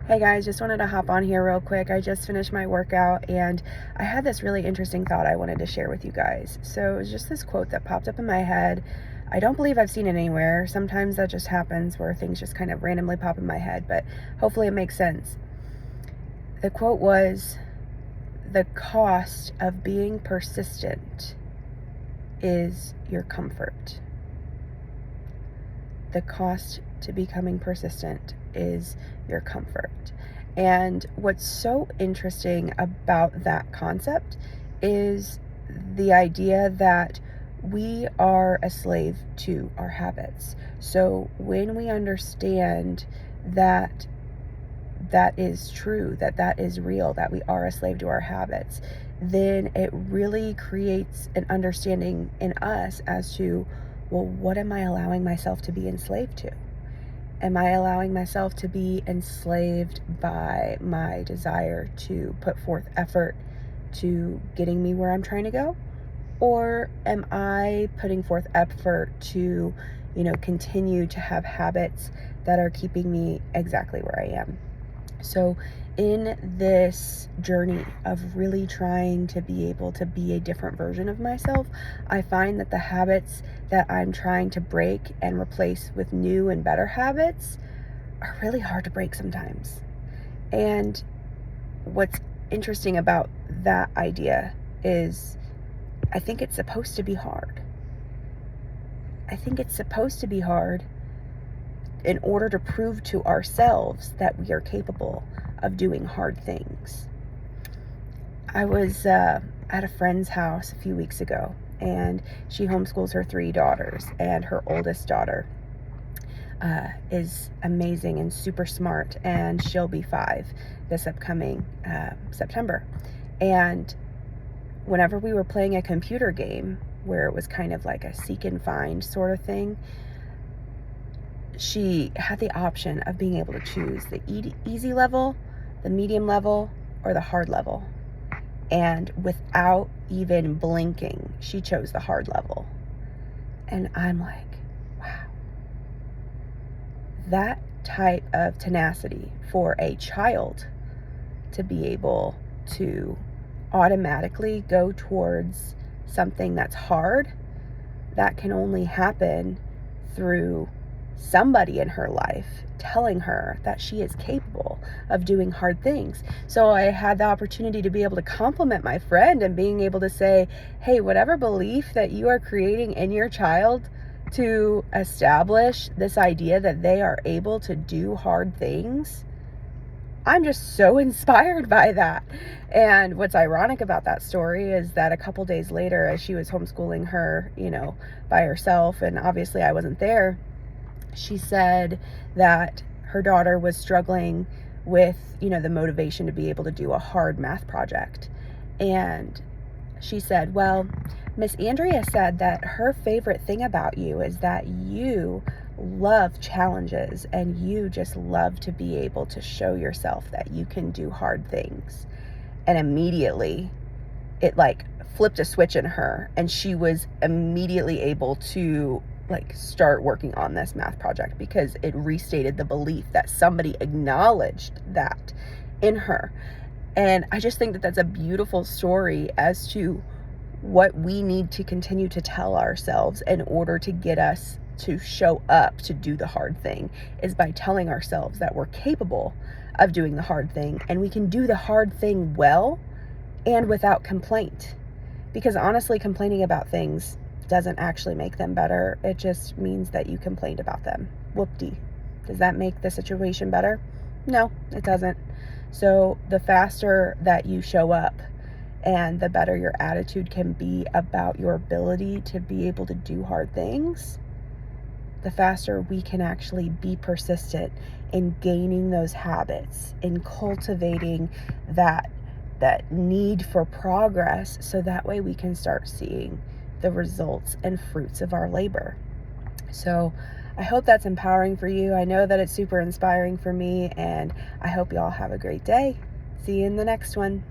Hey guys, just wanted to hop on here real quick. I just finished my workout and I had this really interesting thought I wanted to share with you guys. So it was just this quote that popped up in my head. I don't believe I've seen it anywhere. Sometimes that just happens where things just kind of randomly pop in my head, but hopefully it makes sense. The quote was, "The cost of being persistent is your comfort." The cost to becoming persistent is your comfort. And what's so interesting about that concept is the idea that we are a slave to our habits. So when we understand that that is true, that is real, that we are a slave to our habits, then it really creates an understanding in us as to, well, what am I allowing myself to be enslaved to? Am I allowing myself to be enslaved by my desire to put forth effort to getting me where I'm trying to go? Or am I putting forth effort to, continue to have habits that are keeping me exactly where I am? So in this journey of really trying to be able to be a different version of myself, I find that the habits that I'm trying to break and replace with new and better habits are really hard to break sometimes. And what's interesting about that idea is I think it's supposed to be hard. I think it's supposed to be hard in order to prove to ourselves that we are capable of doing hard things. I was at a friend's house a few weeks ago, and she homeschools her 3 daughters, and her oldest daughter is amazing and super smart, and she'll be 5 this upcoming September. And whenever we were playing a computer game where it was kind of like a seek and find sort of thing, she had the option of being able to choose the easy level, the medium level, or the hard level. And without even blinking, she chose the hard level. And I'm like, wow. That type of tenacity for a child to be able to automatically go towards something that's hard, that can only happen through somebody in her life telling her that she is capable of doing hard things. So I had the opportunity to be able to compliment my friend and being able to say, hey, whatever belief that you are creating in your child to establish this idea that they are able to do hard things, I'm just so inspired by that. And what's ironic about that story is that a couple days later, as she was homeschooling her, by herself, and obviously I wasn't there, she said that her daughter was struggling with, the motivation to be able to do a hard math project. And she said, well, Miss Andrea said that her favorite thing about you is that you love challenges and you just love to be able to show yourself that you can do hard things. And immediately it flipped a switch in her, and she was immediately able to start working on this math project because it restated the belief that somebody acknowledged that in her. And I just think that that's a beautiful story as to what we need to continue to tell ourselves in order to get us to show up to do the hard thing, is by telling ourselves that we're capable of doing the hard thing, and we can do the hard thing well and without complaint. Because honestly, complaining about things doesn't actually make them better. It just means that you complained about them. Whoop-dee. Does that make the situation better? No, it doesn't. So the faster that you show up and the better your attitude can be about your ability to be able to do hard things, the faster we can actually be persistent in gaining those habits, in cultivating that need for progress, so that way we can start seeing the results and fruits of our labor. So I hope that's empowering for you. I know that it's super inspiring for me, and I hope y'all have a great day. See you in the next one.